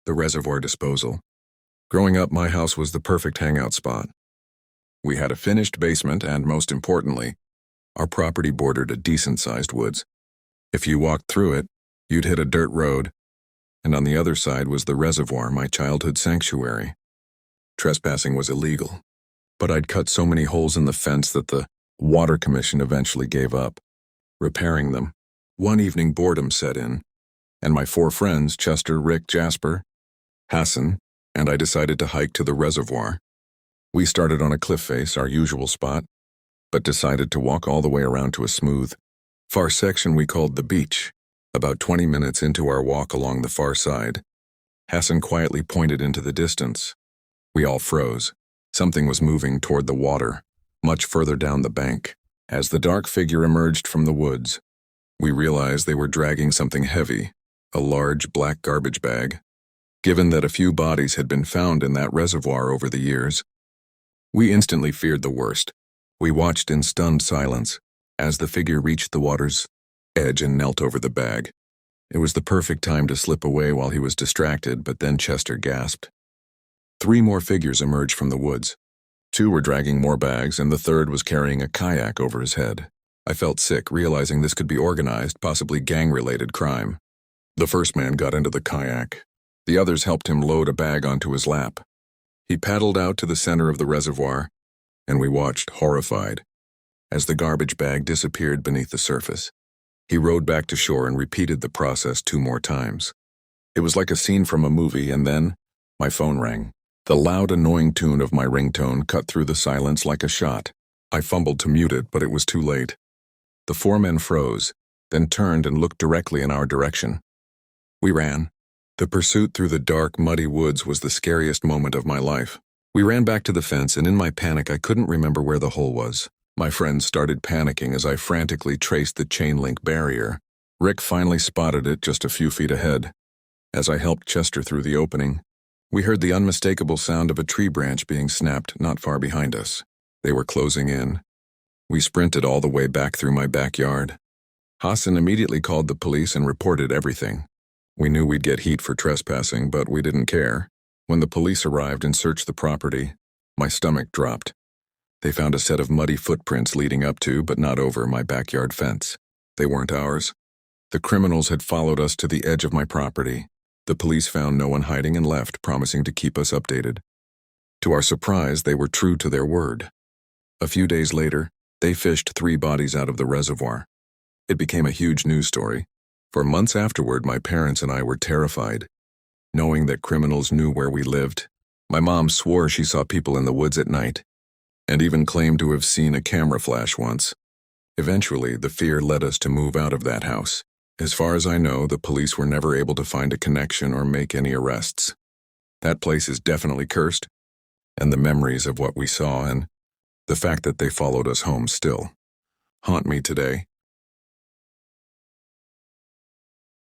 The Reservoir Disposal. Growing up, my house was the perfect hangout spot. We had a finished basement and, most importantly, our property bordered a decent-sized woods. If you walked through it, you'd hit a dirt road, and on the other side was the reservoir, my childhood sanctuary. Trespassing was illegal, but I'd cut so many holes in the fence that the Water Commission eventually gave up repairing them. One evening, boredom set in, and my 4 friends, Chester, Rick, Jasper, Hassan, and I decided to hike to the reservoir. We started on a cliff face, our usual spot, but decided to walk all the way around to a smooth, far section we called the beach. About 20 minutes into our walk along the far side, Hassan quietly pointed into the distance. We all froze. Something was moving toward the water, much further down the bank. As the dark figure emerged from the woods, we realized they were dragging something heavy, a large black garbage bag. Given that a few bodies had been found in that reservoir over the years, we instantly feared the worst. We watched in stunned silence as the figure reached the water's edge and knelt over the bag. It was the perfect time to slip away while he was distracted, but then Chester gasped. 3 more figures emerged from the woods. 2 were dragging more bags, and the 3rd was carrying a kayak over his head. I felt sick, realizing this could be organized, possibly gang-related crime. The first man got into the kayak. The others helped him load a bag onto his lap. He paddled out to the center of the reservoir, and we watched, horrified, as the garbage bag disappeared beneath the surface. He rowed back to shore and repeated the process 2 more times. It was like a scene from a movie, and then my phone rang. The loud, annoying tune of my ringtone cut through the silence like a shot. I fumbled to mute it, but it was too late. The 4 men froze, then turned and looked directly in our direction. We ran. The pursuit through the dark, muddy woods was the scariest moment of my life. We ran back to the fence, and in my panic, I couldn't remember where the hole was. My friends started panicking as I frantically traced the chain-link barrier. Rick finally spotted it just a few feet ahead. As I helped Chester through the opening, we heard the unmistakable sound of a tree branch being snapped not far behind us. They were closing in. We sprinted all the way back through my backyard. Hassan immediately called the police and reported everything. We knew we'd get heat for trespassing, but we didn't care. When the police arrived and searched the property, my stomach dropped. They found a set of muddy footprints leading up to, but not over, my backyard fence. They weren't ours. The criminals had followed us to the edge of my property. The police found no one hiding and left, promising to keep us updated. To our surprise, they were true to their word. A few days later, they fished 3 bodies out of the reservoir. It became a huge news story. For months afterward, my parents and I were terrified, knowing that criminals knew where we lived. My mom swore she saw people in the woods at night, and even claimed to have seen a camera flash once. Eventually, the fear led us to move out of that house. As far as I know, the police were never able to find a connection or make any arrests. That place is definitely cursed, and the memories of what we saw and the fact that they followed us home still haunt me today.